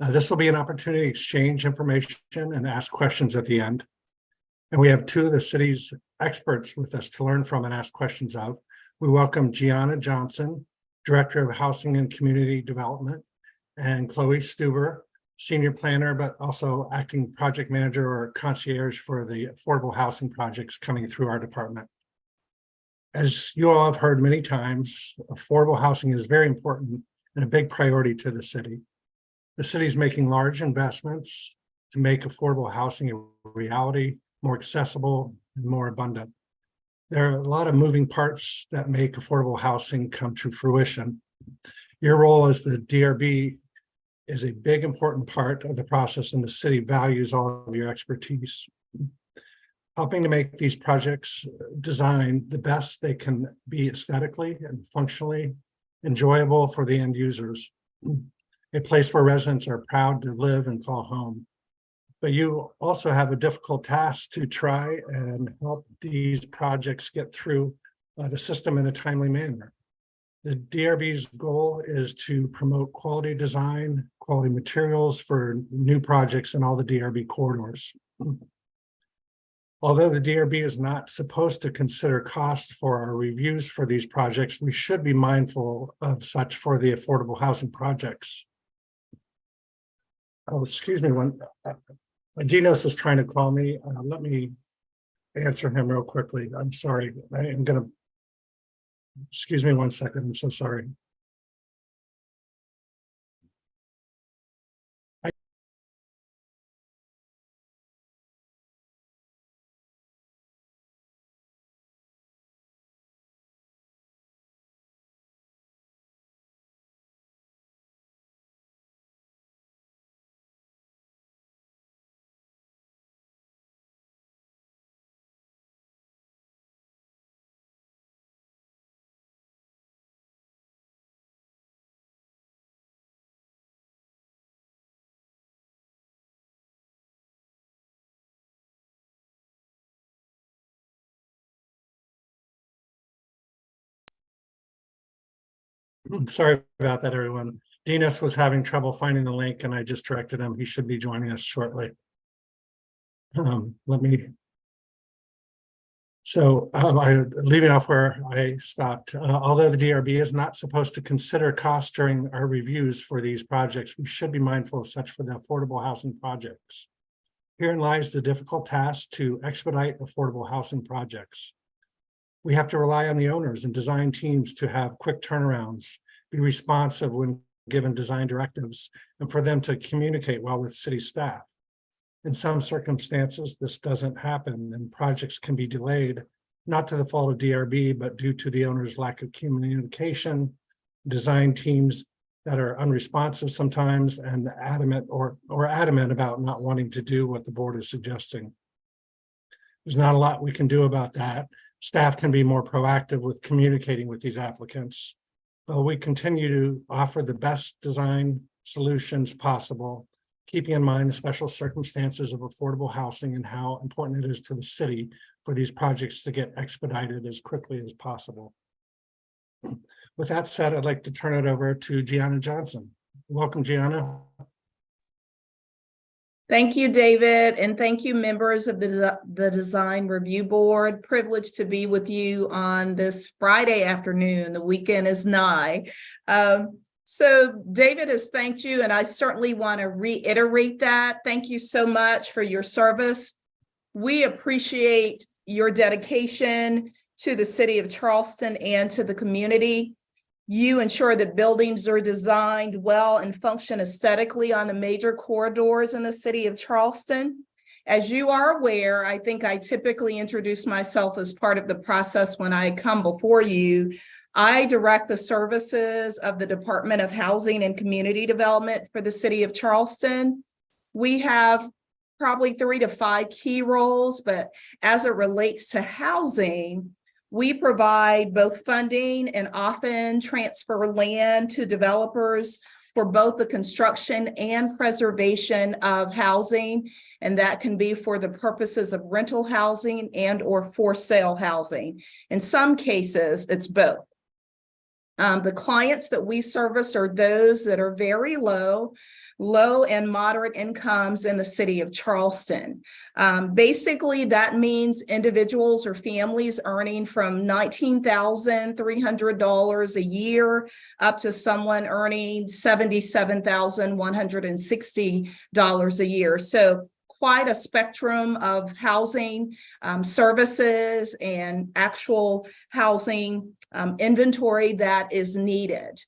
This will be an opportunity to exchange information and ask questions at the end. And we have two of the city's experts with us to learn from and ask questions of. We welcome Gianna Johnson, Director of Housing and Community Development, and Chloe Stuber, Senior Planner, but also Acting Project Manager or Concierge for the affordable housing projects coming through our department. As you all have heard many times, affordable housing is very important and a big priority to the city. The city is making large investments to make affordable housing a reality, more accessible and more abundant. There are a lot of moving parts that make affordable housing come to fruition. Your role as the DRB is a big important part of the process, and the city values all of your expertise. Helping to make these projects designed the best they can be aesthetically and functionally enjoyable for the end users. A place where residents are proud to live and call home. But you also have a difficult task to try and help these projects get through the system in a timely manner. The DRB's goal is to promote quality design, quality materials for new projects in all the DRB corridors. Although the DRB is not supposed to consider cost for our reviews for these projects, we should be mindful of such for the affordable housing projects. Oh, excuse me, Dinos is trying to call me. Let me answer him real quickly. I'm sorry. I am going to, excuse me 1 second. I'm so sorry. Sorry about that, everyone. Dinos was having trouble finding the link and I just directed him. He should be joining us shortly. Leaving off where I stopped, although the DRB is not supposed to consider costs during our reviews for these projects, we should be mindful of such for the affordable housing projects. Herein lies the difficult task to expedite affordable housing projects. We have to rely on the owners and design teams to have quick turnarounds, be responsive when given design directives, and for them to communicate well with city staff. In some circumstances, this doesn't happen and projects can be delayed, not to the fault of DRB, but due to the owner's lack of communication, design teams that are unresponsive sometimes and adamant about not wanting to do what the board is suggesting. There's not a lot we can do about that. Staff can be more proactive with communicating with these applicants. But we continue to offer the best design solutions possible, keeping in mind the special circumstances of affordable housing and how important it is to the city for these projects to get expedited as quickly as possible. With that said, I'd like to turn it over to Gianna Johnson. Welcome, Gianna. Thank you, David, and thank you, members of the Design Review Board. Privileged to be with you on this Friday afternoon. The weekend is nigh. So David has thanked you, and I certainly want to reiterate that. Thank you so much for your service. We appreciate your dedication to the city of Charleston and to the community. You ensure that buildings are designed well and function aesthetically on the major corridors in the city of Charleston. As you are aware, I think I typically introduce myself as part of the process when I come before you. I direct the services of the Department of Housing and Community Development for the city of Charleston. We have probably 3 to 5 key roles, but as it relates to housing, we provide both funding and often transfer land to developers for both the construction and preservation of housing. And that can be for the purposes of rental housing and or for sale housing. In some cases, it's both. The clients that we service are those that are very low and moderate incomes in the city of Charleston. Basically, that means individuals or families earning from $19,300 a year up to someone earning $77,160 a year. So quite a spectrum of housing services and actual housing inventory that is needed.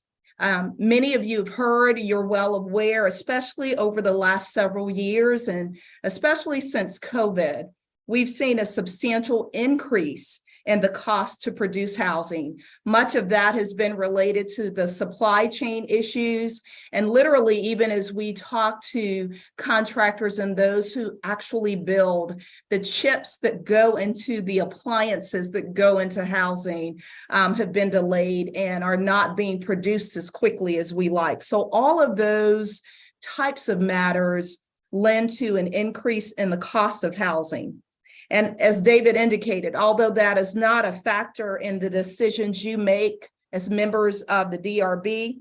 Many of you have heard, you're well aware, especially over the last several years, and especially since COVID, we've seen a substantial increase in the cost to produce housing. Much of that has been related to the supply chain issues. And literally, even as we talk to contractors and those who actually build, the chips that go into the appliances that go into housing have been delayed and are not being produced as quickly as we like. So all of those types of matters lend to an increase in the cost of housing. And as David indicated, although that is not a factor in the decisions you make as members of the DRB,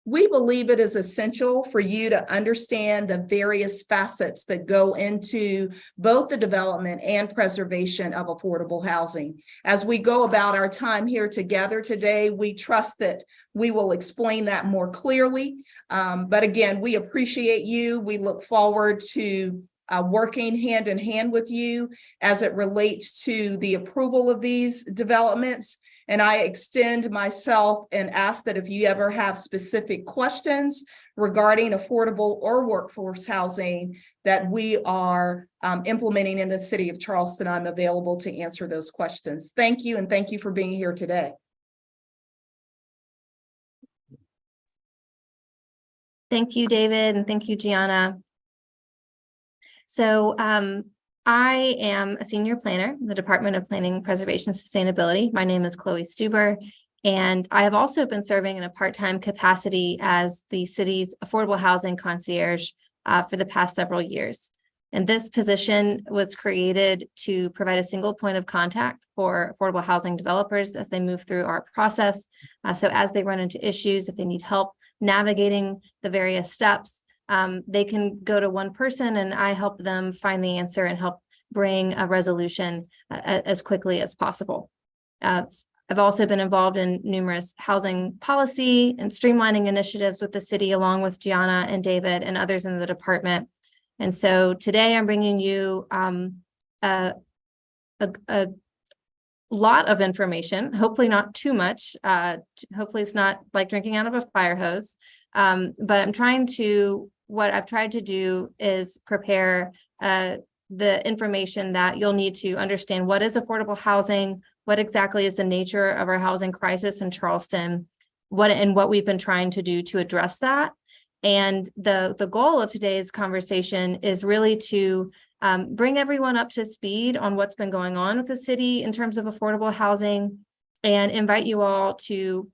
we believe it is essential for you to understand the various facets that go into both the development and preservation of affordable housing. As we go about our time here together today, we trust that we will explain that more clearly. But again, we appreciate you. We look forward to working hand in hand with you as it relates to the approval of these developments. And I extend myself and ask that if you ever have specific questions regarding affordable or workforce housing that we are implementing in the city of Charleston, I'm available to answer those questions. Thank you, and thank you for being here today. Thank you, David, and thank you, Gianna. So I am a senior planner in the Department of Planning, Preservation, and Sustainability. My name is Chloe Stuber, and I have also been serving in a part-time capacity as the city's affordable housing concierge for the past several years. And this position was created to provide a single point of contact for affordable housing developers as they move through our process. So as they run into issues, if they need help navigating the various steps, they can go to one person and I help them find the answer and help bring a resolution as quickly as possible. I've also been involved in numerous housing policy and streamlining initiatives with the city, along with Gianna and David and others in the department. And so today I'm bringing you a lot of information, hopefully not too much. Hopefully it's not like drinking out of a fire hose. But what I've tried to do is prepare the information that you'll need to understand what is affordable housing, what exactly is the nature of our housing crisis in Charleston, what we've been trying to do to address that. And the goal of today's conversation is really to bring everyone up to speed on what's been going on with the city in terms of affordable housing, and invite you all to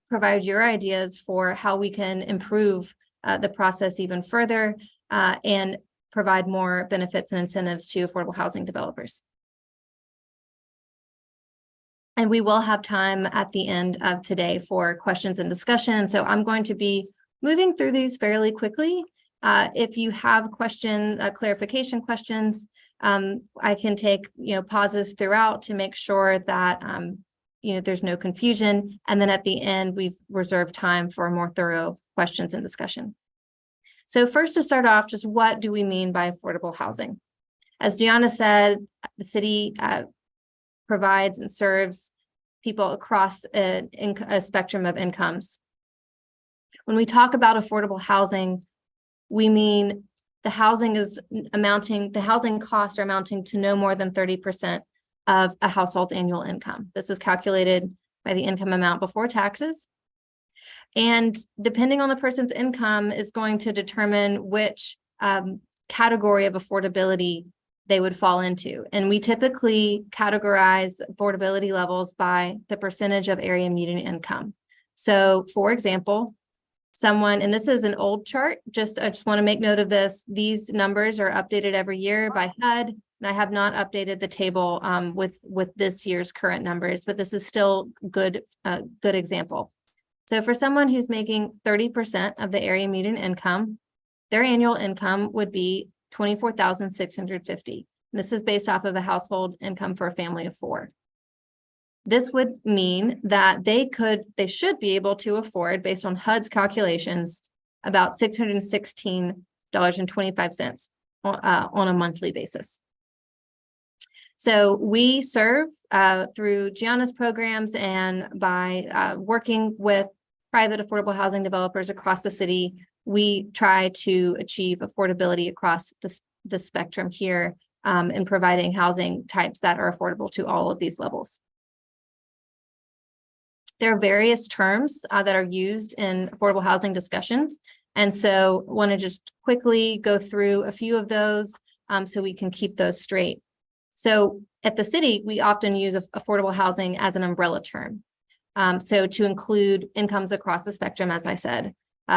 provide your ideas for how we can improve the process even further and provide more benefits and incentives to affordable housing developers. And we will have time at the end of today for questions and discussion. And so I'm going to be moving through these fairly quickly. If you have clarification questions, I can take pauses throughout to make sure that there's no confusion. And then at the end, we've reserved time for more thorough questions and discussion. So first, to start off, just what do we mean by affordable housing? As Gianna said, the city provides and serves people across a spectrum of incomes. When we talk about affordable housing, we mean the housing costs are amounting to no more than 30% of a household's annual income. This is calculated by the income amount before taxes. And depending on the person's income is going to determine which category of affordability they would fall into. And we typically categorize affordability levels by the percentage of area median income. So for example, and this is an old chart, I just want to make note of this. These numbers are updated every year by HUD, and I have not updated the table with this year's current numbers, but this is still good example. So for someone who's making 30% of the area median income, their annual income would be $24,650. This is based off of a household income for a family of 4. This would mean that they should be able to afford, based on HUD's calculations, about $616.25 on a monthly basis. So we serve through Gianna's programs and by working with private affordable housing developers across the city, we try to achieve affordability across the spectrum here in providing housing types that are affordable to all of these levels. There are various terms that are used in affordable housing discussions. And so I want to just quickly go through a few of those so we can keep those straight. So at the city, we often use affordable housing as an umbrella term. So to include incomes across the spectrum, as I said.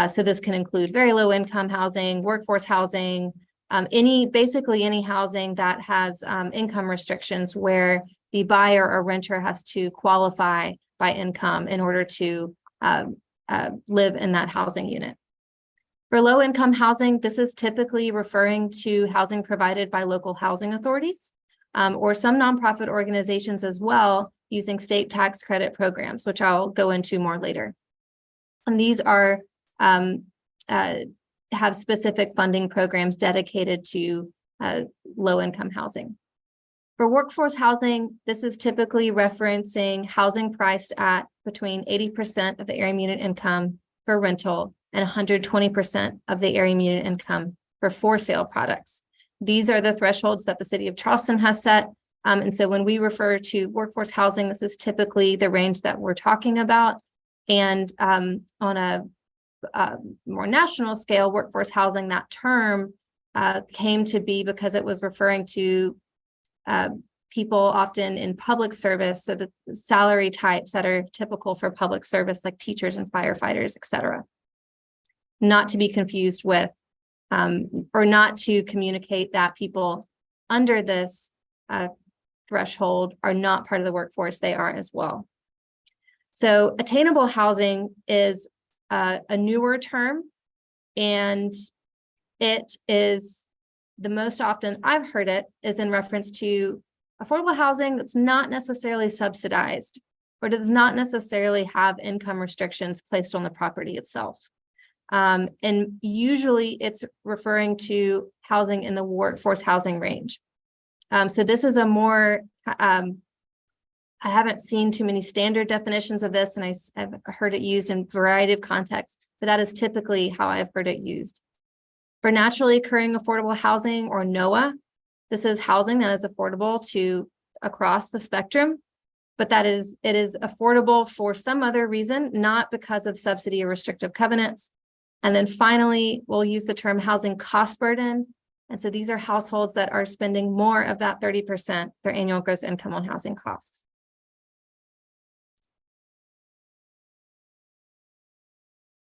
So this can include very low income housing, workforce housing, basically any housing that has income restrictions where the buyer or renter has to qualify by income in order to live in that housing unit. For low income housing, this is typically referring to housing provided by local housing authorities or some nonprofit organizations as well, using state tax credit programs, which I'll go into more later. And these are have specific funding programs dedicated to low income housing. For workforce housing, this is typically referencing housing priced at between 80% of the area median income for rental and 120% of the area median income for for sale products. These are the thresholds that the city of Charleston has set. And so when we refer to workforce housing, this is typically the range that we're talking about. And on a more national scale, workforce housing, that term came to be because it was referring to people often in public service, so the salary types that are typical for public service, like teachers and firefighters, et cetera. Not to be confused with, or not to communicate that people under this threshold are not part of the workforce, they are as well. So attainable housing is a newer term, and it is the most often I've heard it is in reference to affordable housing that's not necessarily subsidized or does not necessarily have income restrictions placed on the property itself. And usually it's referring to housing in the workforce housing range. So this is a more, I haven't seen too many standard definitions of this, and I've heard it used in a variety of contexts, but that is typically how I've heard it used. For naturally occurring affordable housing, or NOAA, this is housing that is affordable to across the spectrum, but it is affordable for some other reason, not because of subsidy or restrictive covenants. And then finally, we'll use the term housing cost burden. And so these are households that are spending more of that 30%, their annual gross income, on housing costs.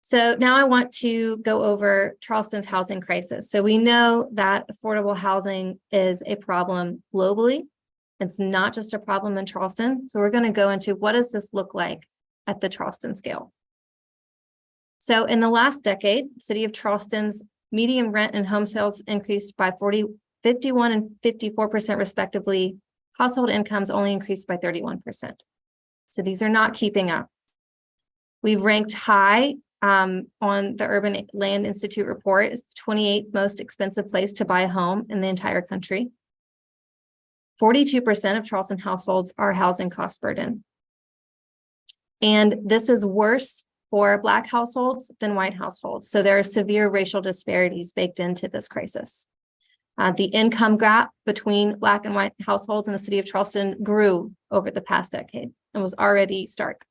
So now I want to go over Charleston's housing crisis. So we know that affordable housing is a problem globally. It's not just a problem in Charleston. So we're going to go into what does this look like at the Charleston scale. So in the last decade, City of Charleston's median rent and home sales increased by 51 and 54% respectively. Household incomes only increased by 31%. So these are not keeping up. We've ranked high on the Urban Land Institute report. It's the 28th most expensive place to buy a home in the entire country. 42% of Charleston households are housing cost burden. And this is worse for Black households than white households. So there are severe racial disparities baked into this crisis. The income gap between Black and white households in the city of Charleston grew over the past decade and was already stark.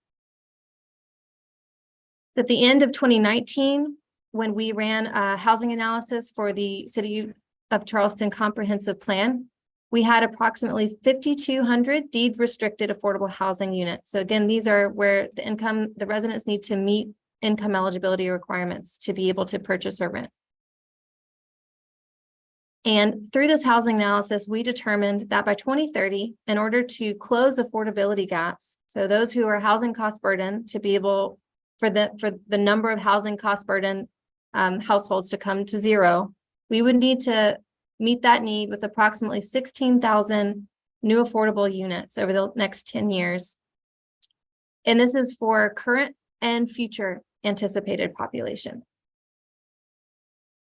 At the end of 2019, when we ran a housing analysis for the City of Charleston Comprehensive Plan, we had approximately 5,200 deed restricted affordable housing units. So again, these are where the residents need to meet income eligibility requirements to be able to purchase or rent. And through this housing analysis, we determined that by 2030, in order to close affordability gaps, so those who are housing cost burden to be able for the number of housing cost burden households to come to zero, we would need to meet that need with approximately 16,000 new affordable units over the next 10 years. And this is for current and future anticipated population.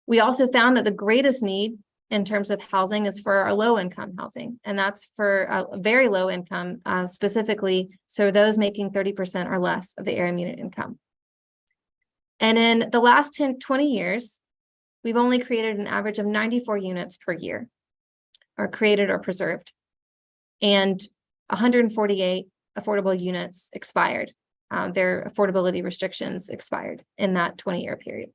We also found that the greatest need in terms of housing is for our low-income housing, and that's for a very low income, specifically, so those making 30% or less of the area median income. And in the last 20 years, we've only created an average of 94 units per year, or created or preserved, and 148 affordable units expired. Their affordability restrictions expired in that 20-year period.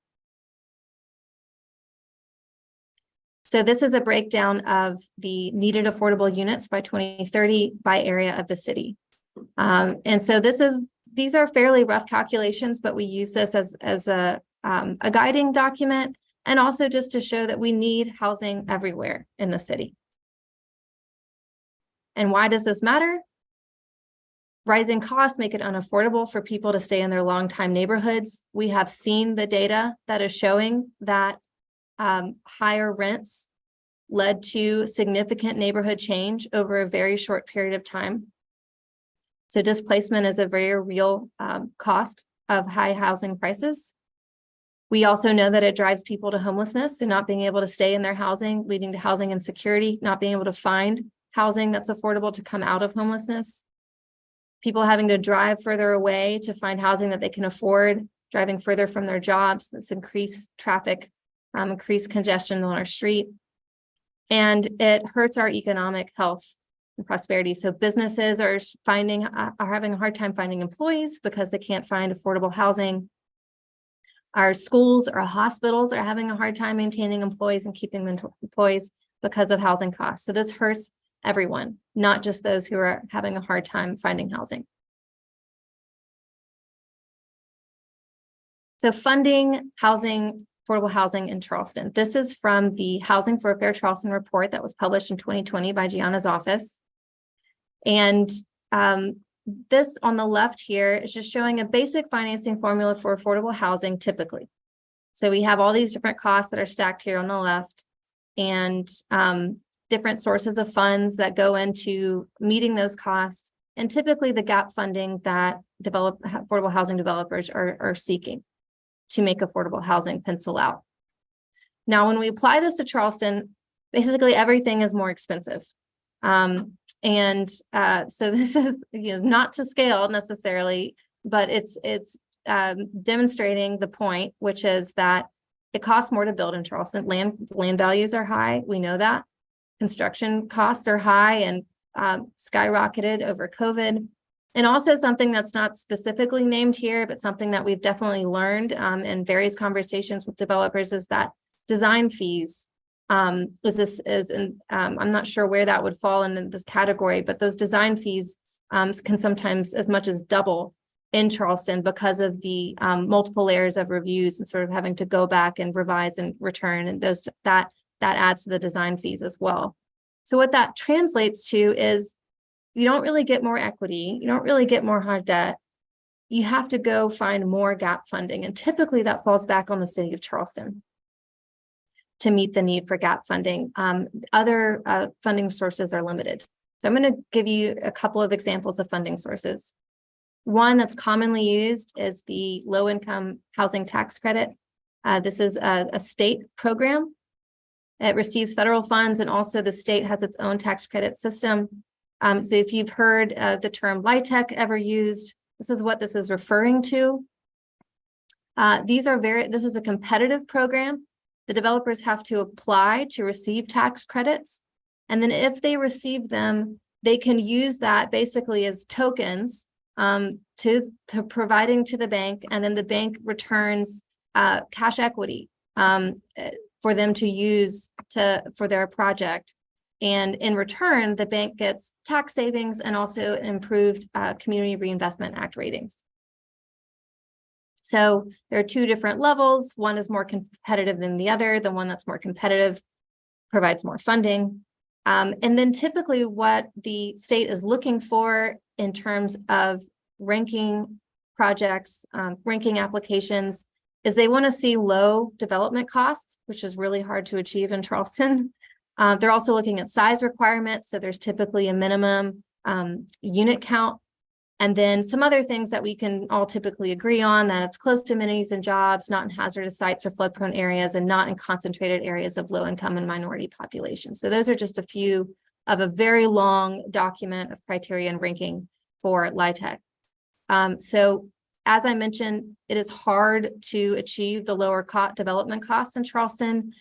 So this is a breakdown of the needed affordable units by 2030 by area of the city. And so these are fairly rough calculations, but we use this as a guiding document, and also just to show that we need housing everywhere in the city. And why does this matter? Rising costs make it unaffordable for people to stay in their long-time neighborhoods. We have seen the data that is showing that higher rents led to significant neighborhood change over a very short period of time. So displacement is a very real cost of high housing prices. We also know that it drives people to homelessness and not being able to stay in their housing, leading to housing insecurity, not being able to find housing that's affordable to come out of homelessness. People having to drive further away to find housing that they can afford, driving further from their jobs. That's increased traffic, increased congestion on our street. And it hurts our economic health and prosperity. So businesses are having a hard time finding employees because they can't find affordable housing. Our schools or hospitals are having a hard time maintaining employees and keeping employees because of housing costs. So this hurts everyone, not just those who are having a hard time finding housing. So funding housing, affordable housing in Charleston. This is from the Housing for a Fair Charleston report that was published in 2020 by Gianna's office. And this on the left here is just showing a basic financing formula for affordable housing typically. So we have all these different costs that are stacked here on the left, and different sources of funds that go into meeting those costs, and typically the gap funding that affordable housing developers are seeking to make affordable housing pencil out. Now, when we apply this to Charleston, basically everything is more expensive. So this is not to scale necessarily, but it's demonstrating the point, which is that it costs more to build in Charleston. Land values are high. We know that. Construction costs are high and skyrocketed over COVID. And also something that's not specifically named here, but something that we've definitely learned in various conversations with developers is that design fees I'm not sure where that would fall in this category, but those design fees can sometimes as much as double in Charleston because of the multiple layers of reviews and sort of having to go back and revise and return, and that adds to the design fees as well. So what that translates to is you don't really get more equity, you don't really get more hard debt. You have to go find more gap funding, and typically that falls back on the city of Charleston to meet the need for gap funding. Other funding sources are limited. So I'm going to give you a couple of examples of funding sources. One that's commonly used is the low-income housing tax credit. This is a state program. It receives federal funds, and also the state has its own tax credit system. So if you've heard the term LIHTC ever used, this is what this is referring to. This is a competitive program. The developers have to apply to receive tax credits. And then if they receive them, they can use that basically as tokens to providing to the bank. And then the bank returns cash equity for them to use for their project. And in return, the bank gets tax savings and also improved Community Reinvestment Act ratings. So there are two different levels. One is more competitive than the other. The one that's more competitive provides more funding. And then typically what the state is looking for in terms of ranking projects, ranking applications, is they want to see low development costs, which is really hard to achieve in Charleston. They're also looking at size requirements. So there's typically a minimum unit count. And then some other things that we can all typically agree on, that it's close to amenities and jobs, not in hazardous sites or flood-prone areas, and not in concentrated areas of low-income and minority populations. So those are just a few of a very long document of criteria and ranking for LIHTC. So as I mentioned, it is hard to achieve the lower development costs in Charleston.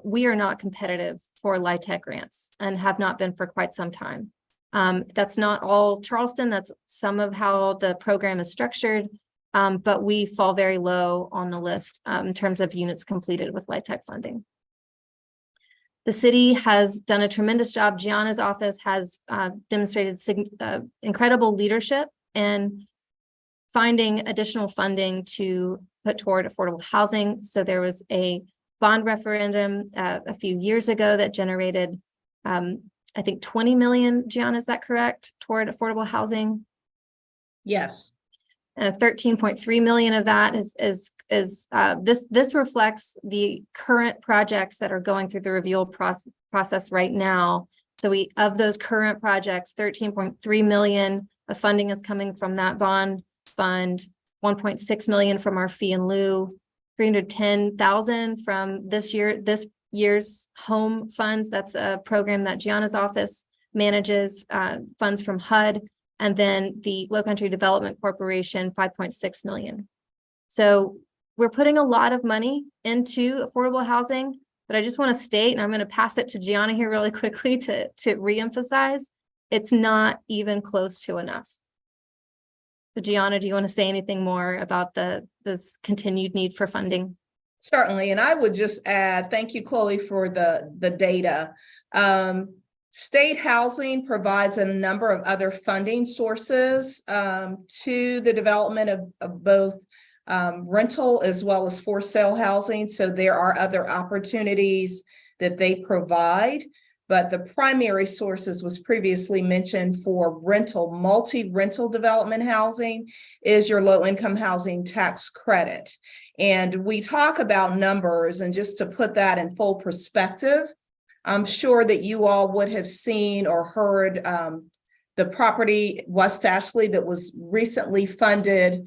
We are not competitive for LIHTC grants and have not been for quite some time. That's not all Charleston, that's some of how the program is structured, but we fall very low on the list in terms of units completed with LIHTC funding. The city has done a tremendous job. Gianna's office has demonstrated incredible leadership in finding additional funding to put toward affordable housing. So there was a bond referendum a few years ago that generated I think 20 million, Gianna, is that correct, toward affordable housing? Yes. 13.3 million of that is this reflects the current projects that are going through the review process right now. So of those current projects, 13.3 million of funding is coming from that bond fund, 1.6 million from our fee and lieu, 310,000 from this year's home funds. That's a program that Gianna's office manages, funds from HUD, and then the Low Country Development Corporation, 5.6 million. So we're putting a lot of money into affordable housing, but I just want to state, and I'm going to pass it to Gianna here really quickly to reemphasize, it's not even close to enough. So Gianna, do you want to say anything more about this continued need for funding? Certainly, and I would just add, thank you, Chloe, for the data. State housing provides a number of other funding sources to the development of both rental as well as for sale housing. So there are other opportunities that they provide, but the primary sources was previously mentioned for rental, multi-rental development housing is your low-income housing tax credit. And we talk about numbers, and just to put that in full perspective, I'm sure that you all would have seen or heard the property West Ashley that was recently funded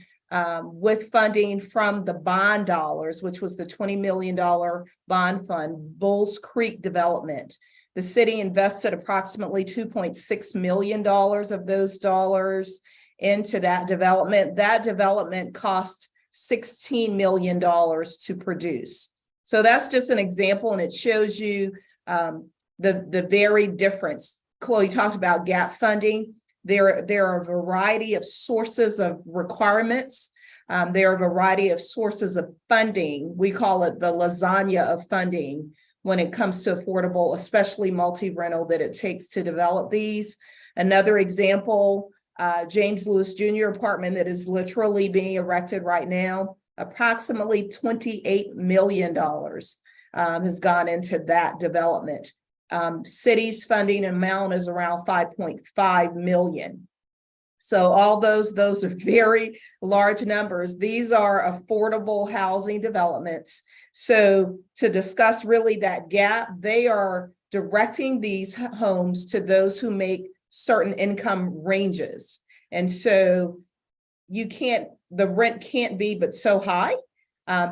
with funding from the bond dollars, which was the $20 million bond fund, Bulls Creek development. The city invested approximately $2.6 million of those dollars into that development. That development cost $16 million to produce. So that's just an example, and it shows you the very difference. Chloe talked about gap funding. There are a variety of sources of requirements. There are a variety of sources of funding. We call it the lasagna of funding when it comes to affordable, especially multi-rental, that it takes to develop these. Another example, James Lewis Jr. apartment that is literally being erected right now, approximately $28 million has gone into that development. City's funding amount is around 5.5 million. So all those are very large numbers. These are affordable housing developments. So to discuss really that gap, they are directing these homes to those who make certain income ranges. And so the rent can't be but so high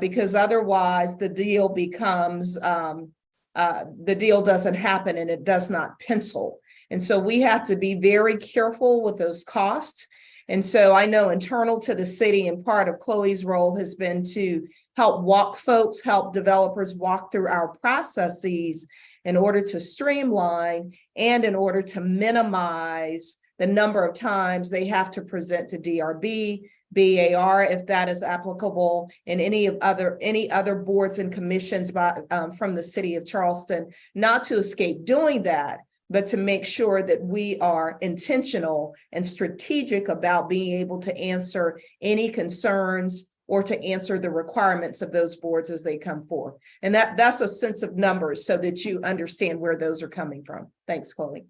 because otherwise the deal becomes, the deal doesn't happen and it does not pencil. And so we have to be very careful with those costs. And so I know internal to the city, and part of Chloe's role has been to help developers walk through our processes in order to streamline and in order to minimize the number of times they have to present to DRB, BAR, if that is applicable, and any other boards and commissions from the city of Charleston, not to escape doing that, but to make sure that we are intentional and strategic about being able to answer any concerns or to answer the requirements of those boards as they come forth. And that's a sense of numbers so that you understand where those are coming from. Thanks, Chloe.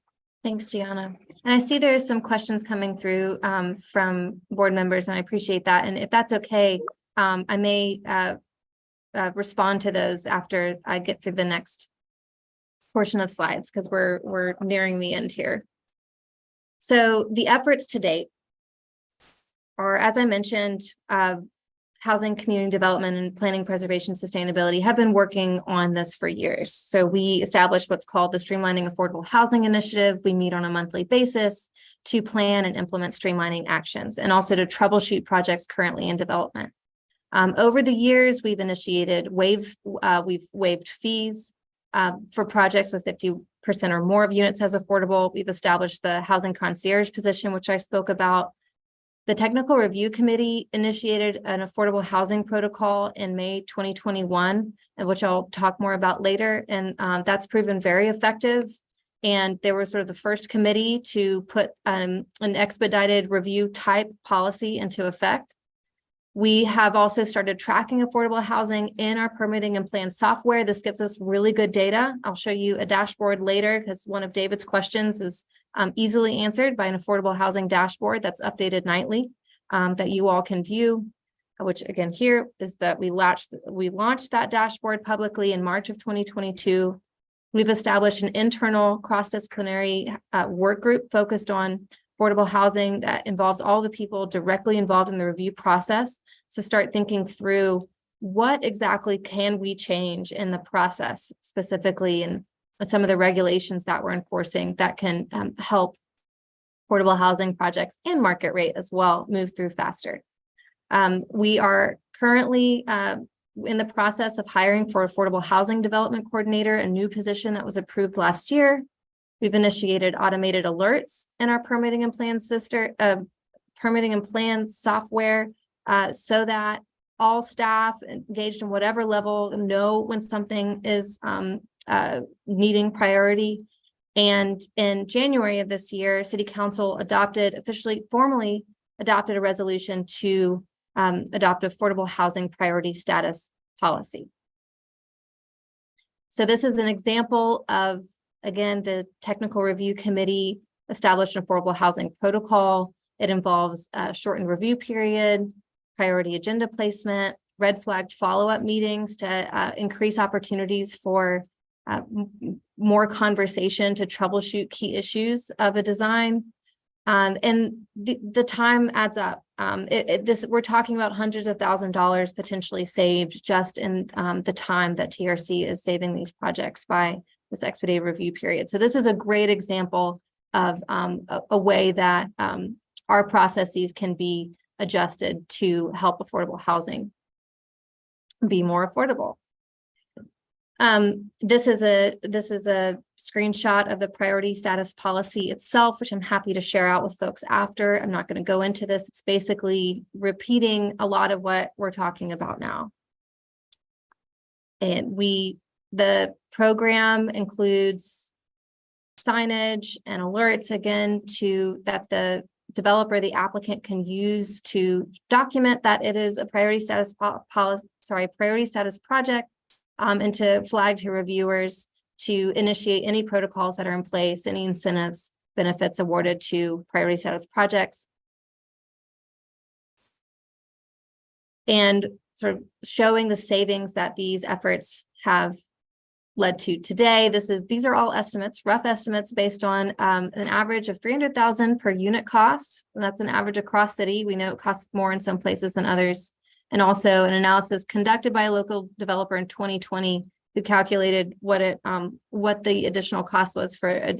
Thanks, Gianna. And I see there's some questions coming through from board members, and I appreciate that. And if that's okay, I may respond to those after I get through the next portion of slides, because we're nearing the end here. So the efforts to date are, as I mentioned, housing, community development, and planning, preservation, sustainability have been working on this for years. So we established what's called the Streamlining Affordable Housing Initiative. We meet on a monthly basis to plan and implement streamlining actions, and also to troubleshoot projects currently in development. Over the years, we've initiated we've waived fees for projects with 50% or more of units as affordable. We've established the housing concierge position, which I spoke about. The Technical Review Committee initiated an affordable housing protocol in May 2021, which I'll talk more about later. And that's proven very effective. And they were sort of the first committee to put an expedited review type policy into effect. We have also started tracking affordable housing in our permitting and plan software. This gives us really good data. I'll show you a dashboard later, because one of David's questions is easily answered by an affordable housing dashboard that's updated nightly, that you all can view, which again here is that we launched that dashboard publicly in March of 2022. We've established an internal cross-disciplinary work group focused on affordable housing that involves all the people directly involved in the review process, to start thinking through what exactly can we change in the process specifically, and some of the regulations that we're enforcing that can help affordable housing projects and market rate as well move through faster. We are currently in the process of hiring for affordable housing development coordinator, a new position that was approved last year. We've initiated automated alerts in our permitting and plan software, so that all staff engaged in whatever level know when something is needing priority. And in January of this year, City Council formally adopted a resolution to adopt affordable housing priority status policy. So this is an example of, again, the Technical Review Committee established an affordable housing protocol. It involves a shortened review period, priority agenda placement, red flagged follow-up meetings to increase opportunities for more conversation to troubleshoot key issues of a design. And the time adds up. We're talking about hundreds of thousands of dollars potentially saved just in the time that TRC is saving these projects by this expedited review period. So this is a great example of a way that our processes can be adjusted to help affordable housing be more affordable. This is a screenshot of the priority status policy itself, which I'm happy to share out with folks after. I'm not going to go into this. It's basically repeating a lot of what we're talking about now. And the program includes signage and alerts, again, that the developer, the applicant, can use to document that it is a priority status priority status project, and to flag to reviewers to initiate any protocols that are in place, any incentives, benefits awarded to priority status projects. And sort of showing the savings that these efforts have led to today. These are all estimates, rough estimates based on an average of $300,000 per unit cost. And that's an average across city. We know it costs more in some places than others. And also an analysis conducted by a local developer in 2020 who calculated what the additional cost was for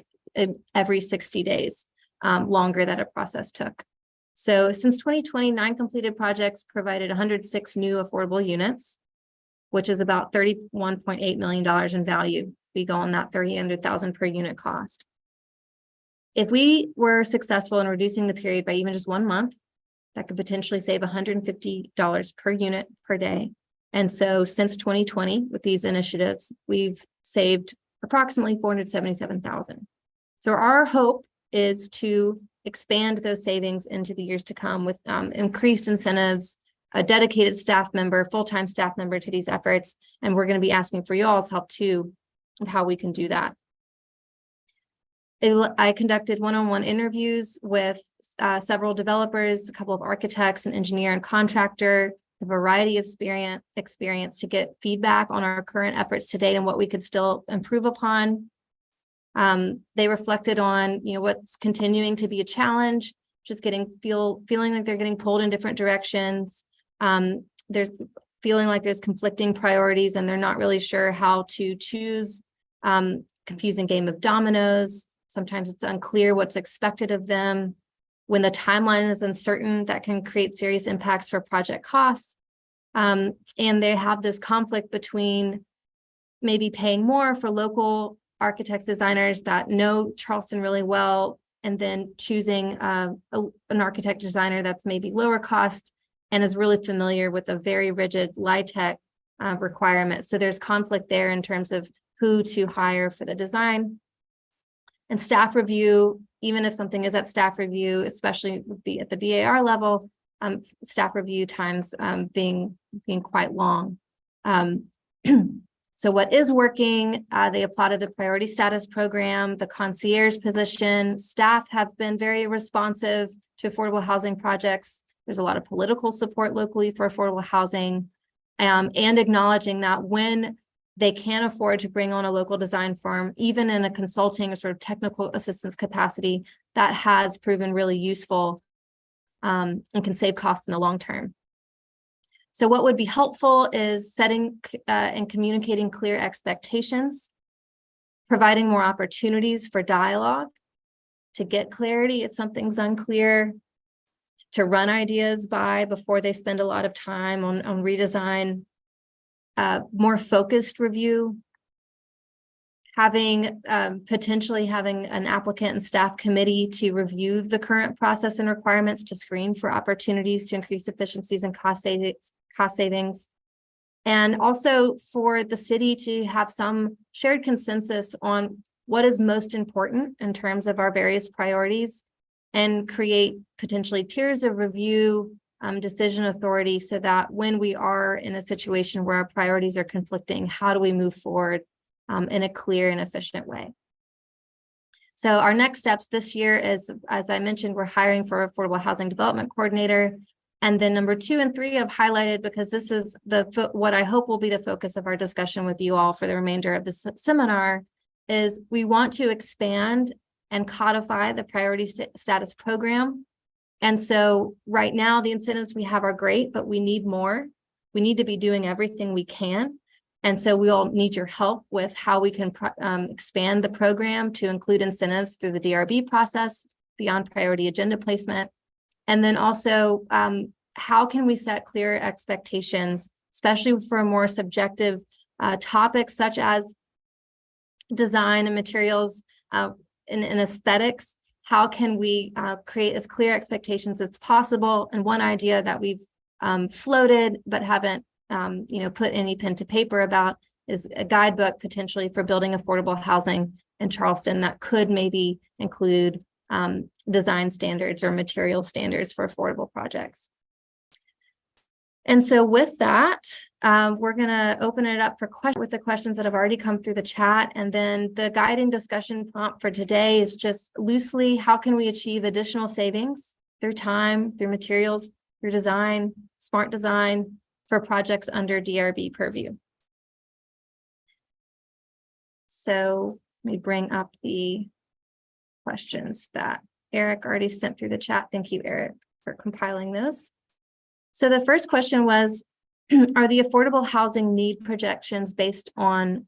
every 60 days longer that a process took. So since 2020, 9 completed projects provided 106 new affordable units, which is about $31.8 million in value. We go on that $300,000 per unit cost. If we were successful in reducing the period by even just 1 month, that could potentially save $150 per unit per day. And so since 2020, with these initiatives, we've saved approximately $477,000. So our hope is to expand those savings into the years to come with increased incentives, a dedicated staff member, full-time staff member to these efforts. And we're going to be asking for y'all's help too, of how we can do that. I conducted one-on-one interviews with several developers, a couple of architects, an engineer and contractor, a variety of experience to get feedback on our current efforts to date and what we could still improve upon. They reflected on, what's continuing to be a challenge, just feeling like they're getting pulled in different directions. There's feeling like there's conflicting priorities and they're not really sure how to choose. Confusing game of dominoes. Sometimes it's unclear what's expected of them. When the timeline is uncertain, that can create serious impacts for project costs. And they have this conflict between maybe paying more for local architects, designers that know Charleston really well, and then choosing an architect designer that's maybe lower cost and is really familiar with a very rigid LIHTC requirement. So there's conflict there in terms of who to hire for the design. And staff review, even if something is at staff review, especially at the BAR level, staff review times being quite long. So what is working? They applauded the priority status program, the concierge position. Staff have been very responsive to affordable housing projects. There's a lot of political support locally for affordable housing, and acknowledging that when they can afford to bring on a local design firm, even in a consulting or sort of technical assistance capacity, that has proven really useful and can save costs in the long term. So what would be helpful is setting and communicating clear expectations, providing more opportunities for dialogue, to get clarity if something's unclear, to run ideas by before they spend a lot of time on redesign, more focused review, potentially having an applicant and staff committee to review the current process and requirements to screen for opportunities to increase efficiencies and cost savings. And also for the city to have some shared consensus on what is most important in terms of our various priorities, and create potentially tiers of review, decision authority, so that when we are in a situation where our priorities are conflicting, how do we move forward in a clear and efficient way? So our next steps this year is, as I mentioned, we're hiring for affordable housing development coordinator. And then number 2 and 3 I've highlighted because this is what I hope will be the focus of our discussion with you all for the remainder of this seminar, is we want to expand and codify the priority status program. And so right now the incentives we have are great, but we need more. We need to be doing everything we can. And so we all need your help with how we can expand the program to include incentives through the DRB process beyond priority agenda placement. And then also, how can we set clear expectations, especially for more subjective topics such as design and materials and aesthetics? How can we create as clear expectations as possible? And one idea that we've floated but haven't put any pen to paper about is a guidebook potentially for building affordable housing in Charleston that could maybe include design standards or material standards for affordable projects. And so with that, we're going to open it up for questions with the questions that have already come through the chat. And then the guiding discussion prompt for today is just loosely, how can we achieve additional savings through time, through materials, through design, smart design for projects under DRB purview? So let me bring up the questions that Eric already sent through the chat. Thank you, Eric, for compiling those. So the first question was, are the affordable housing need projections based on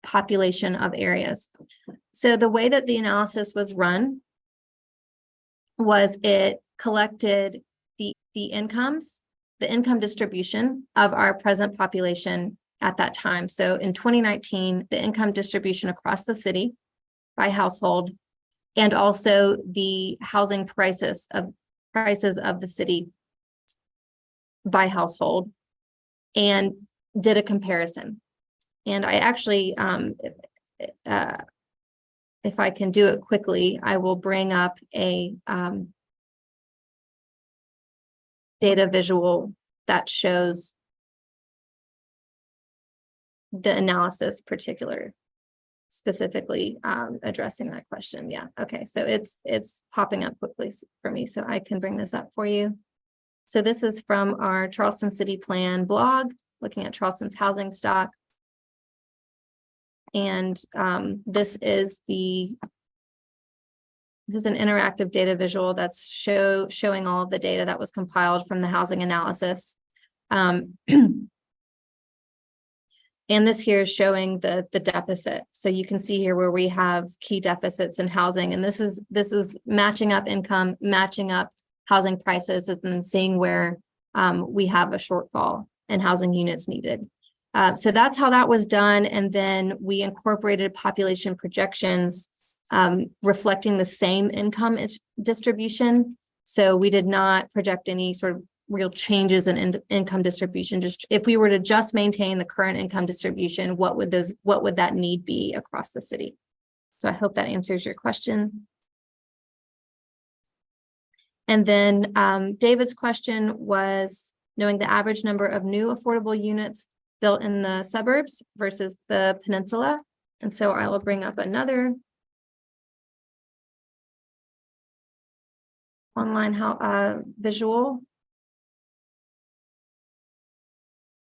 population of areas? So the way that the analysis was run was it collected the incomes, the income distribution of our present population at that time. So in 2019, the income distribution across the city by household, and also the housing prices of the city by household, and did a comparison. And I actually, if I can do it quickly, I will bring up a data visual that shows the analysis particular. specifically addressing that question. Yeah. Okay. So it's popping up quickly for me, so I can bring this up for you. So this is from our Charleston City Plan blog, looking at Charleston's housing stock. And this is an interactive data visual that's showing all of the data that was compiled from the housing analysis. And this here is showing the deficit. So you can see here where we have key deficits in housing, and this is matching up income, matching up housing prices, and then seeing where we have a shortfall in housing units needed. So that's how that was done. And then we incorporated population projections reflecting the same income distribution. So we did not project any sort of real changes in income distribution. Just if we were to just maintain the current income distribution, what would that need be across the city? So I hope that answers your question. And then David's question was knowing the average number of new affordable units built in the suburbs versus the peninsula. And so I will bring up another online visual.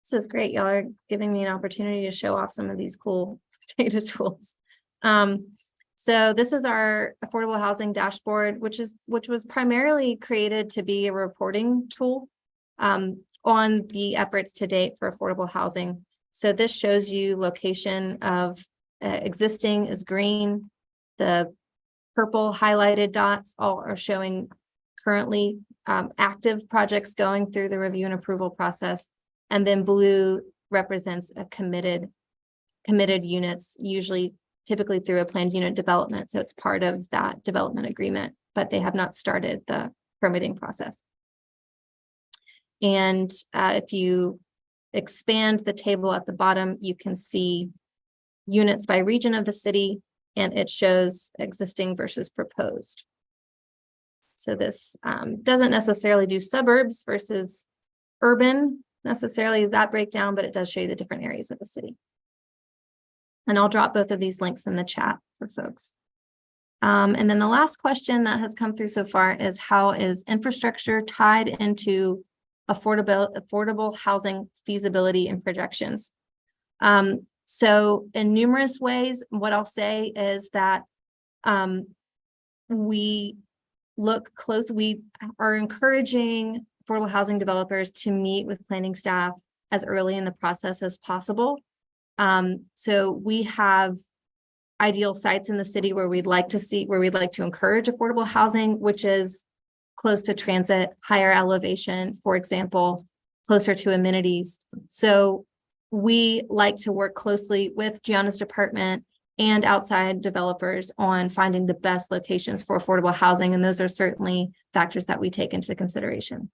This is great. Y'all are giving me an opportunity to show off some of these cool data tools. So this is our affordable housing dashboard, which was primarily created to be a reporting tool on the efforts to date for affordable housing. So this shows you location of existing is green. The purple highlighted dots all are showing currently active projects going through the review and approval process. And then blue represents a committed units, typically through a planned unit development. So it's part of that development agreement, but they have not started the permitting process. And if you expand the table at the bottom, you can see units by region of the city, and it shows existing versus proposed. So this doesn't necessarily do suburbs versus urban, necessarily that breakdown, but it does show you the different areas of the city. And I'll drop both of these links in the chat for folks. And then the last question that has come through so far is, how is infrastructure tied into affordable housing feasibility and projections? So in numerous ways, what I'll say is that we look close. We are encouraging affordable housing developers to meet with planning staff as early in the process as possible. So we have ideal sites in the city where we'd like to encourage affordable housing, which is close to transit, higher elevation, for example, closer to amenities. So we like to work closely with Gianna's department and outside developers on finding the best locations for affordable housing. And those are certainly factors that we take into consideration.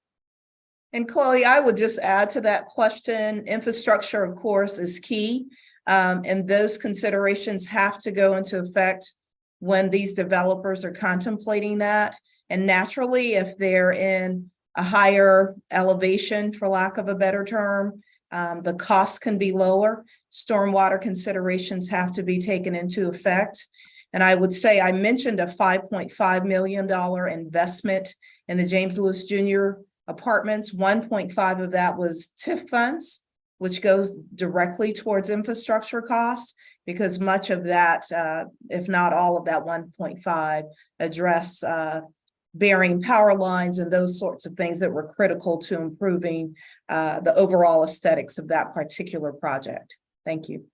And Chloe, I would just add to that question, infrastructure, of course, is key. And those considerations have to go into effect when these developers are contemplating that. And naturally, if they're in a higher elevation, for lack of a better term, the costs can be lower. Stormwater considerations have to be taken into effect. And I would say I mentioned a $5.5 million investment in the James Lewis Jr. apartments. 1.5 of that was TIF funds, which goes directly towards infrastructure costs, because much of that, if not all of that 1.5, address burying power lines and those sorts of things that were critical to improving the overall aesthetics of that particular project. Thank you.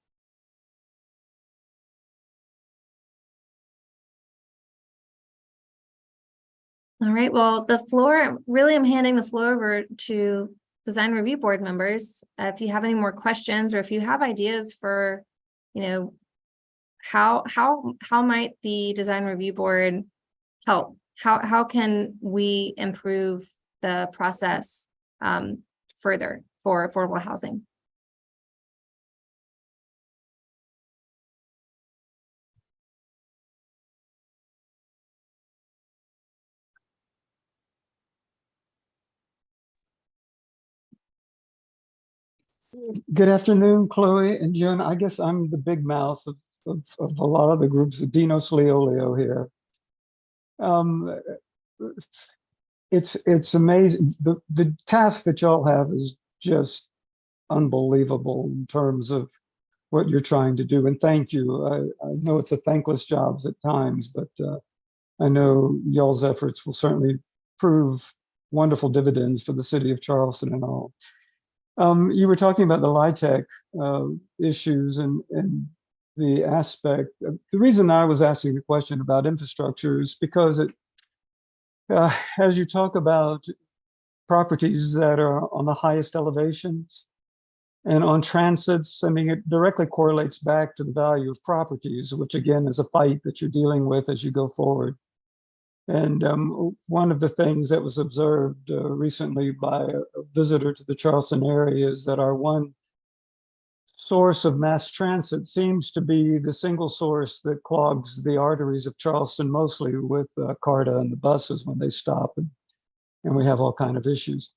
All right, well, I'm handing the floor over to design review board members. If you have any more questions, or if you have ideas for, how might the design review board help? How can we improve the process further for affordable housing? Good afternoon, Chloe and Jen. I guess I'm the big mouth of of a lot of the groups, Dinos Leolio here. It's amazing. The task that y'all have is just unbelievable in terms of what you're trying to do. And thank you. I know it's a thankless job at times, but I know y'all's efforts will certainly prove wonderful dividends for the city of Charleston and all. You were talking about the LIHTC issues and the aspect. The reason I was asking the question about infrastructure is because as you talk about properties that are on the highest elevations and on transits, I mean, it directly correlates back to the value of properties, which again is a fight that you're dealing with as you go forward. And one of the things that was observed recently by a visitor to the Charleston area is that our one source of mass transit seems to be the single source that clogs the arteries of Charleston, mostly with CARTA and the buses when they stop, and we have all kinds of issues.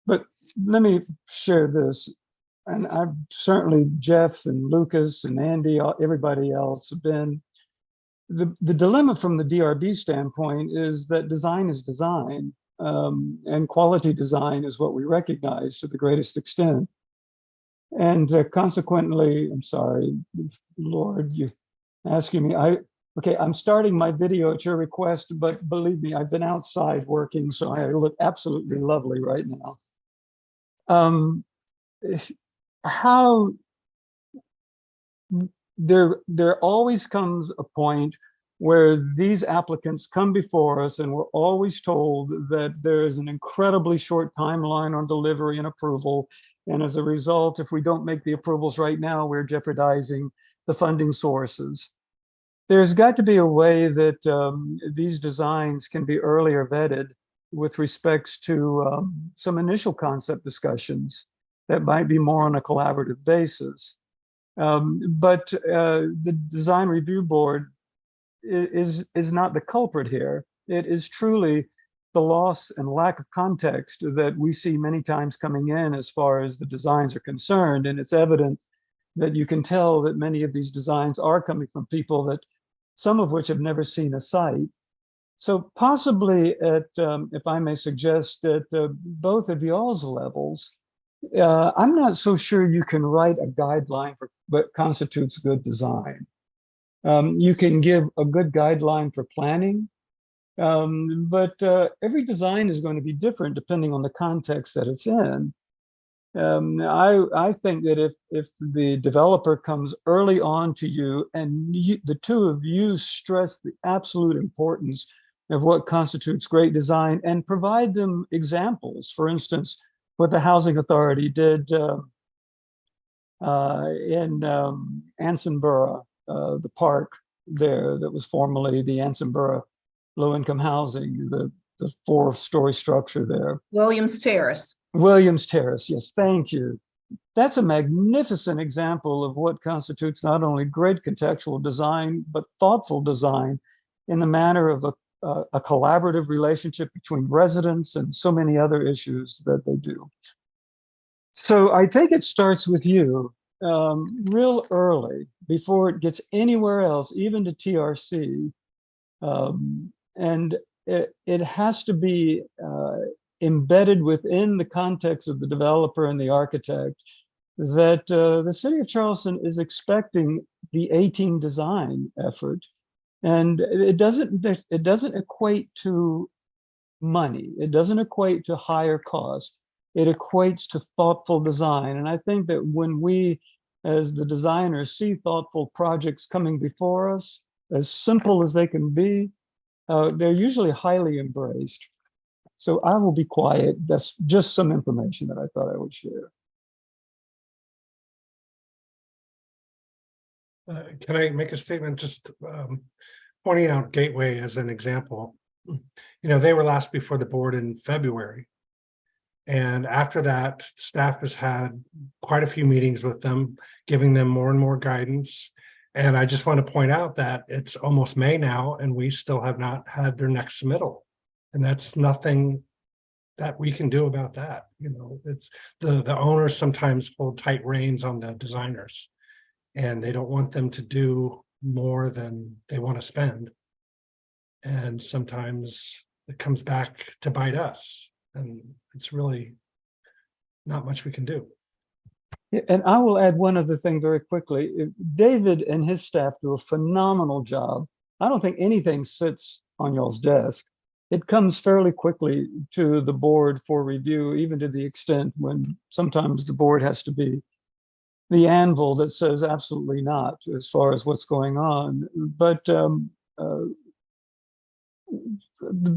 But let me share this. And I've certainly, Jeff and Lucas and Andy, everybody else have been, the dilemma from the DRB standpoint is that design is design, and quality design is what we recognize to the greatest extent. And consequently, I'm sorry, Lord, you're asking me, okay, I'm starting my video at your request, but believe me, I've been outside working, so I look absolutely lovely right now. How there always comes a point where these applicants come before us and we're always told that there is an incredibly short timeline on delivery and approval. And as a result, if we don't make the approvals right now, we're jeopardizing the funding sources. There's got to be a way that these designs can be earlier vetted with respects to some initial concept discussions that might be more on a collaborative basis. But the design review board is not the culprit here. It is truly the loss and lack of context that we see many times coming in as far as the designs are concerned. And it's evident that you can tell that many of these designs are coming from people that some of which have never seen a site. So possibly at, if I may suggest, at both of y'all's levels, I'm not so sure you can write a guideline for what constitutes good design. You can give a good guideline for planning, but every design is going to be different depending on the context that it's in. I think that if the developer comes early on to you and the two of you stress the absolute importance of what constitutes great design and provide them examples, for instance, what the Housing Authority did in Ansonborough, the park there that was formerly the Ansonborough low-income housing, the 4-story structure there. Williams Terrace. Williams Terrace, yes, thank you. That's a magnificent example of what constitutes not only great contextual design, but thoughtful design in the manner of a collaborative relationship between residents and so many other issues that they do. So I think it starts with you real early before it gets anywhere else, even to TRC. And it has to be embedded within the context of the developer and the architect that the city of Charleston is expecting the 18 design effort. And it doesn't equate to money. It doesn't equate to higher cost. It equates to thoughtful design. And I think that when we, as the designers, see thoughtful projects coming before us, as simple as they can be, they're usually highly embraced. So I will be quiet. That's just some information that I thought I would share. Can I make a statement just pointing out Gateway as an example? You know, they were last before the board in February. And after that, staff has had quite a few meetings with them, giving them more and more guidance. And I just want to point out that it's almost May now, and we still have not had their next submittal. And that's nothing that we can do about that. You know, it's the owners sometimes hold tight reins on the designers, and they don't want them to do more than they want to spend. And sometimes it comes back to bite us, and it's really not much we can do. Yeah, and I will add one other thing very quickly. David and his staff do a phenomenal job. I don't think anything sits on y'all's desk. It comes fairly quickly to the board for review, even to the extent when sometimes the board has to be the anvil that says absolutely not as far as what's going on. But the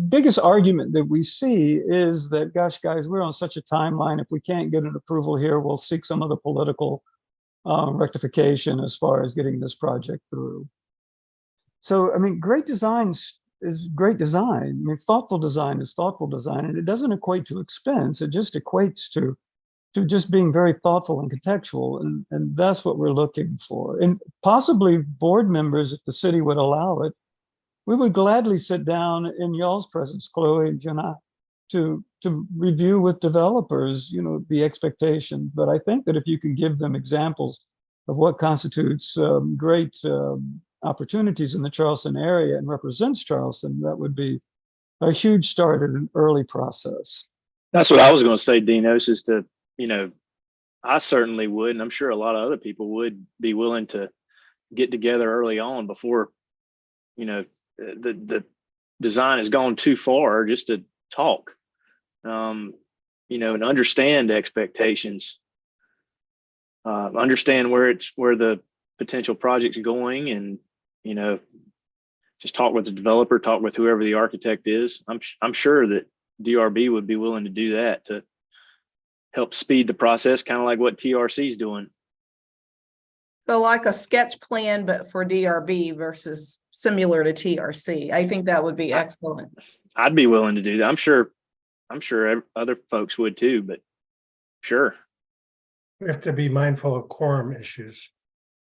biggest argument that we see is that, gosh, guys, we're on such a timeline. If we can't get an approval here, we'll seek some of the political rectification as far as getting this project through. So, I mean, great design is great design. I mean, thoughtful design is thoughtful design, and it doesn't equate to expense. It just equates to just being very thoughtful and contextual, and that's what we're looking for. And possibly board members, if the city would allow it, we would gladly sit down in y'all's presence, Chloe and Jenna, to review with developers, you know, the expectations. But I think that if you can give them examples of what constitutes great opportunities in the Charleston area and represents Charleston, that would be a huge start at an early process. That's what I was going to say, Dinos, is to, you know, I certainly would, and I'm sure a lot of other people would be willing to get together early on before, you know, the design has gone too far, just to talk, you know, and understand expectations, understand where the potential project's going, and, you know, just talk with the developer, talk with whoever the architect is. I'm sure that DRB would be willing to do that to help speed the process, kind of like what TRC is doing. So like a sketch plan, but for DRB versus similar to TRC. I think that would be excellent. I'd be willing to do that. I'm sure other folks would too, but sure. We have to be mindful of quorum issues.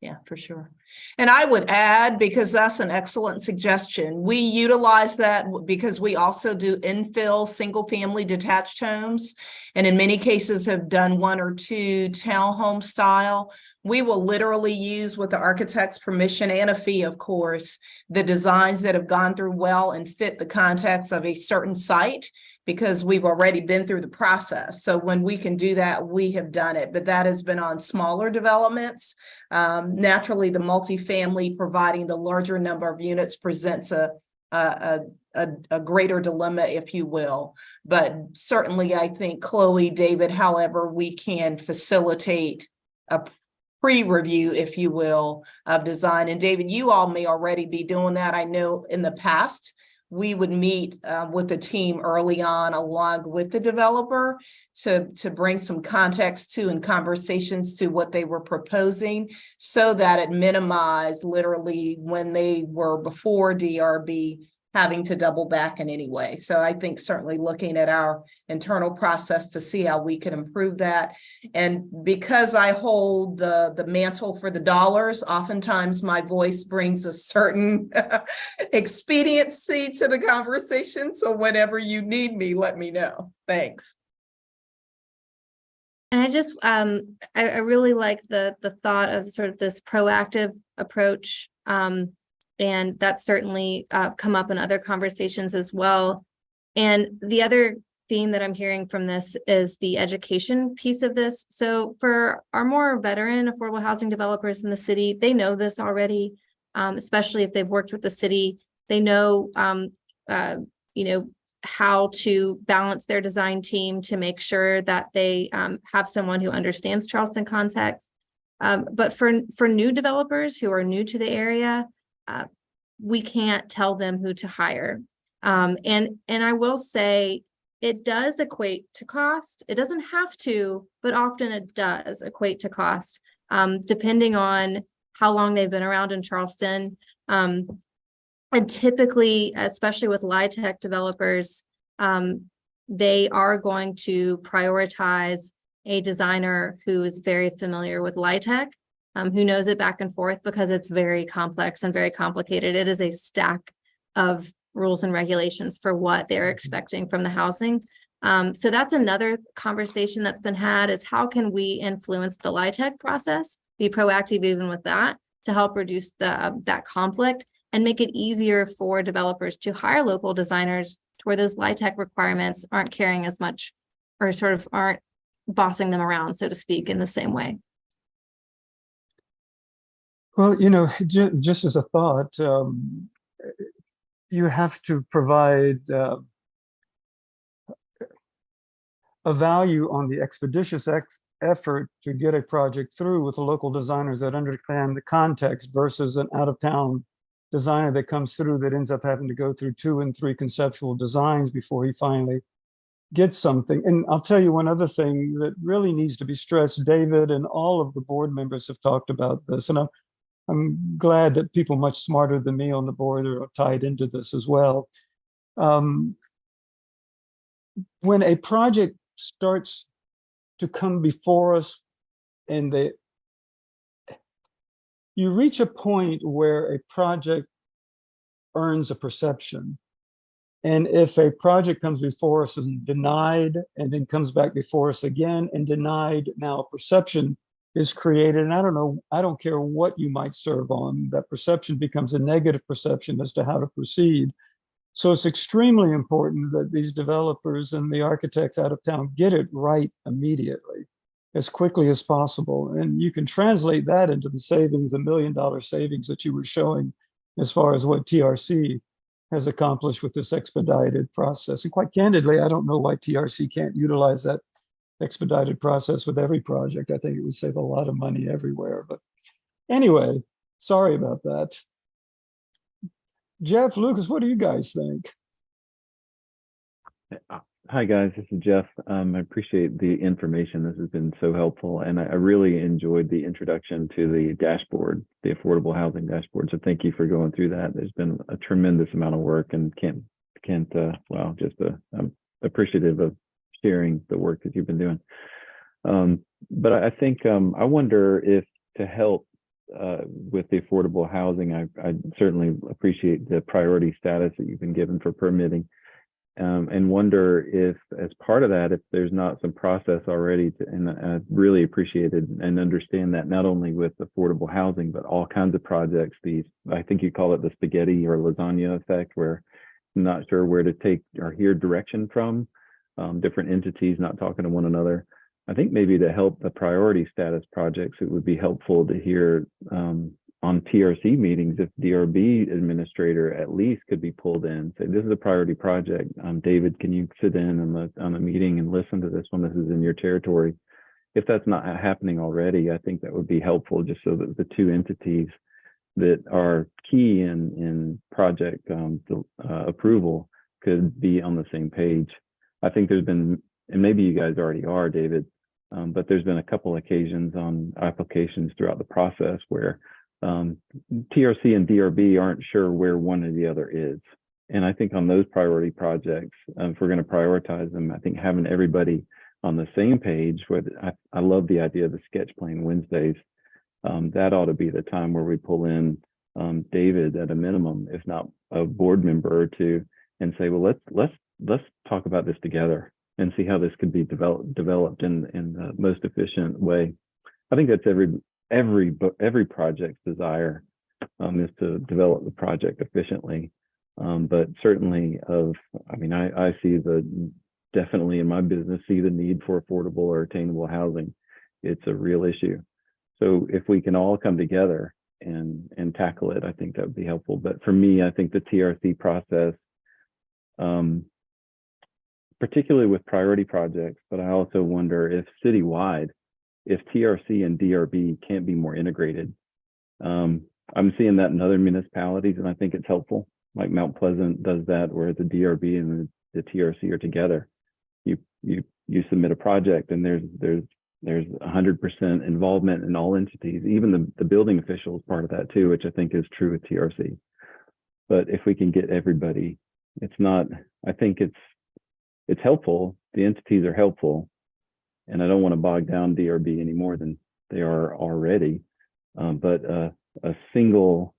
Yeah, for sure. And I would add, because that's an excellent suggestion, we utilize that because we also do infill single family detached homes, and in many cases have done 1 or 2 townhome style. We will literally use, with the architect's permission and a fee, of course, the designs that have gone through well and fit the context of a certain site, because we've already been through the process. So when we can do that, we have done it, but that has been on smaller developments. Naturally, the multifamily providing the larger number of units presents a greater dilemma, if you will. But certainly, I think, Chloe, David, however, we can facilitate a pre-review, if you will, of design. And David, you all may already be doing that. I know in the past, we would meet with the team early on along with the developer to bring some context to and conversations to what they were proposing, so that it minimized literally when they were before DRB having to double back in any way. So I think certainly looking at our internal process to see how we can improve that. And because I hold the mantle for the dollars, oftentimes my voice brings a certain expediency to the conversation. So whenever you need me, let me know. Thanks. And I just, I really like the thought of sort of this proactive approach. And that's certainly come up in other conversations as well. And the other theme that I'm hearing from this is the education piece of this. So for our more veteran affordable housing developers in the city, they know this already, especially if they've worked with the city. They know, you know, how to balance their design team to make sure that they have someone who understands Charleston context. But for new developers who are new to the area, we can't tell them who to hire. And I will say it does equate to cost. It doesn't have to, but often it does equate to cost, depending on how long they've been around in Charleston. And typically, especially with LIHTC developers, they are going to prioritize a designer who is very familiar with LIHTC, who knows it back and forth, because it's very complex and very complicated. It is a stack of rules and regulations for what they're expecting from the housing. So that's another conversation that's been had, is how can we influence the LIHTC process, be proactive even with that, to help reduce that conflict and make it easier for developers to hire local designers to where those LIHTC requirements aren't carrying as much or sort of aren't bossing them around, so to speak, in the same way. Well, you know, just as a thought, you have to provide a value on the expeditious effort to get a project through with the local designers that understand the context versus an out-of-town designer that comes through that ends up having to go through 2 and 3 conceptual designs before he finally gets something. And I'll tell you one other thing that really needs to be stressed. David and all of the board members have talked about this, and I'm glad that people much smarter than me on the board are tied into this as well. When a project starts to come before us and you reach a point where a project earns a perception. And if a project comes before us and denied, and then comes back before us again and denied, now a perception is created. And I don't know, I don't care what you might serve on, that perception becomes a negative perception as to how to proceed. So it's extremely important that these developers and the architects out of town get it right immediately, as quickly as possible. And you can translate that into the savings, the $1 million savings that you were showing as far as what TRC has accomplished with this expedited process. And quite candidly, I don't know why TRC can't utilize that expedited process with every project. I think it would save a lot of money everywhere. But anyway, sorry about that. Jeff, Lucas, what do you guys think? Hi guys, this is Jeff. I appreciate the information. This has been so helpful, and I really enjoyed the introduction to the dashboard, the affordable housing dashboard. So thank you for going through that. There's been a tremendous amount of work, and I'm appreciative of sharing the work that you've been doing. But I think I wonder if, to help with the affordable housing, I certainly appreciate the priority status that you've been given for permitting. And wonder if, as part of that, if there's not some process already and I really appreciated and understand that not only with affordable housing, but all kinds of projects. I think you call it the spaghetti or lasagna effect, where I'm not sure where to take or hear direction from, different entities not talking to one another. I think maybe to help the priority status projects, it would be helpful to hear on TRC meetings, if DRB administrator at least could be pulled in, say, this is a priority project. David, can you sit in on a meeting and listen to this one? This is in your territory. If that's not happening already, I think that would be helpful, just so that the two entities that are key in project approval could be on the same page. I think there's been, and maybe you guys already are, David, but there's been a couple occasions on applications throughout the process where TRC and DRB aren't sure where one or the other is. And I think on those priority projects, if we're going to prioritize them, I think having everybody on the same page, I love the idea of the sketch plan Wednesdays. That ought to be the time where we pull in David at a minimum, if not a board member or two, and say, well, let's talk about this together and see how this could be developed in the most efficient way. I think that's every project's desire, is to develop the project efficiently. But certainly I see definitely in my business, see the need for affordable or attainable housing. It's a real issue. So if we can all come together and tackle it, I think that would be helpful. But for me, I think the TRC process, particularly with priority projects, but I also wonder if citywide, if TRC and DRB can't be more integrated. I'm seeing that in other municipalities, and I think it's helpful. Like Mount Pleasant does that, where the DRB and the TRC are together. You submit a project, and there's 100% involvement in all entities. Even the building official is part of that too, which I think is true with TRC. But if we can get everybody, I think it's helpful. The entities are helpful. And I don't want to bog down DRB any more than they are already. But a single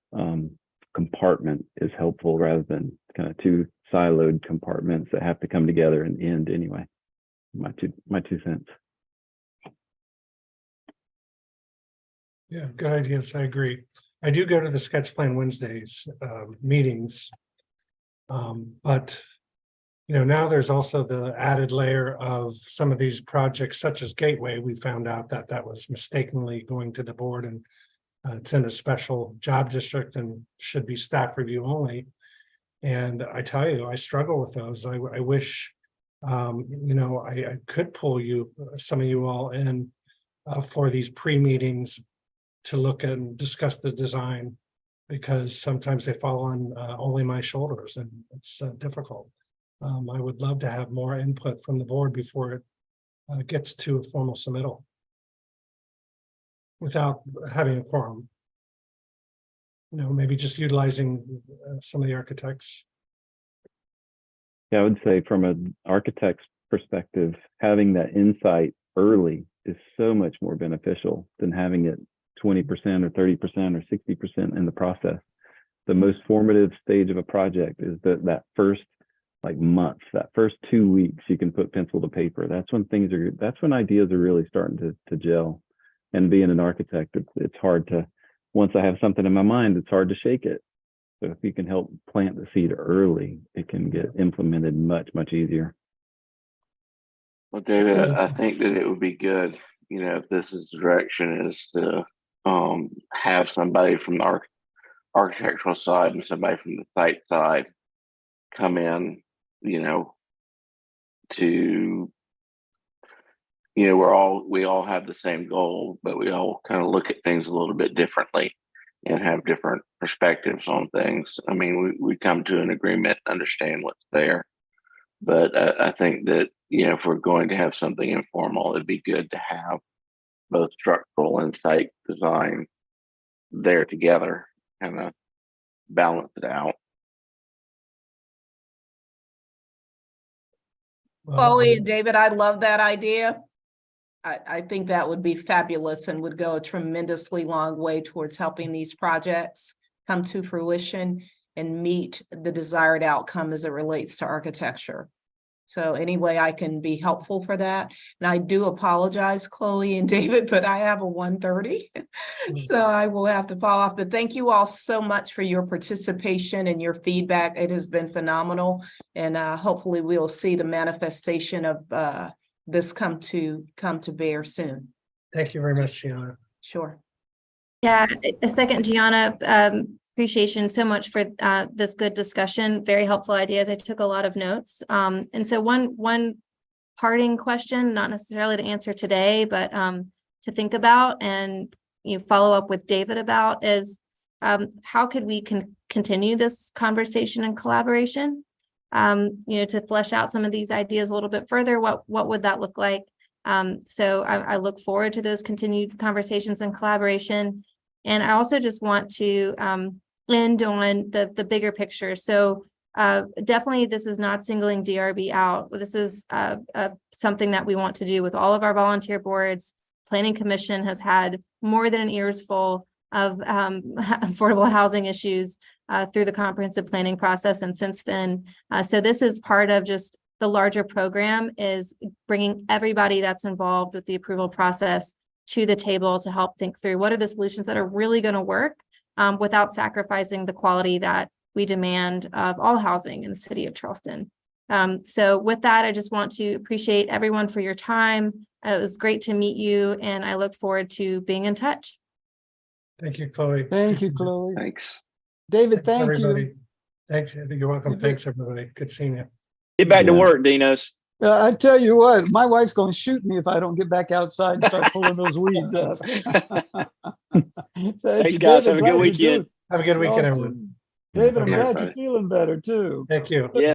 compartment is helpful, rather than kind of two siloed compartments that have to come together in the end anyway. My two cents. Yeah, good ideas. I agree. I do go to the sketch plan Wednesdays meetings. But now there's also the added layer of some of these projects such as Gateway. We found out that that was mistakenly going to the board, and it's in a special job district and should be staff review only. And I tell you, I struggle with those. I wish, I could pull some of you all in for these pre-meetings to look and discuss the design, because sometimes they fall on only my shoulders, and it's difficult. I would love to have more input from the board before it gets to a formal submittal without having a quorum. Maybe just utilizing some of the architects. Yeah, I would say from an architect's perspective, having that insight early is so much more beneficial than having it 20% or 30% or 60% in the process. The most formative stage of a project is that first month, that first 2 weeks, you can put pencil to paper. That's when ideas are really starting to gel. And being an architect, it's hard to, once I have something in my mind, it's hard to shake it. So if you can help plant the seed early, it can get implemented much, much easier. Well, David, I think that it would be good, if this is the direction, is to have somebody from the architectural side and somebody from the site side come in, to, we all have the same goal, but we all kind of look at things a little bit differently and have different perspectives on things. I mean, we come to an agreement, understand what's there. But I think that, if we're going to have something informal, it'd be good to have both structural and site design there together, kind of balance it out. Chloe and David, I love that idea. I think that would be fabulous and would go a tremendously long way towards helping these projects come to fruition and meet the desired outcome as it relates to architecture. So any way I can be helpful for that. And I do apologize, Chloe and David, but I have a 1:30. So I will have to fall off. But thank you all so much for your participation and your feedback. It has been phenomenal. And hopefully we'll see the manifestation of this come to bear soon. Thank you very much, Gianna. Sure. Yeah, a second, Gianna. Appreciation so much for this good discussion. Very helpful ideas. I took a lot of notes. And so one parting question, not necessarily to answer today, but to think about and follow up with David about is how could we continue this conversation and collaboration? To flesh out some of these ideas a little bit further. What would that look like? So I look forward to those continued conversations and collaboration. And I also just want to end on the bigger picture. So definitely this is not singling DRB out. This is something that we want to do with all of our volunteer boards. Planning Commission has had more than an ears full of affordable housing issues through the comprehensive planning process. And since then, so this is part of just the larger program, is bringing everybody that's involved with the approval process to the table to help think through what are the solutions that are really going to work without sacrificing the quality that we demand of all housing in the city of Charleston. So with that, I just want to appreciate everyone for your time. It was great to meet you, and I look forward to being in touch. Thank you, Chloe. Thank you, Chloe. Thanks. David, thank everybody. you. Thanks. You're welcome. Thanks, everybody. Good seeing you. Get back to Yeah. work, Dinos. I tell you what, my wife's going to shoot me if I don't get back outside and start pulling those weeds up. Thanks, guys. Have a good weekend. Have a good weekend, everyone. David, I'm Okay. glad you're feeling better too. Thank you. Yeah.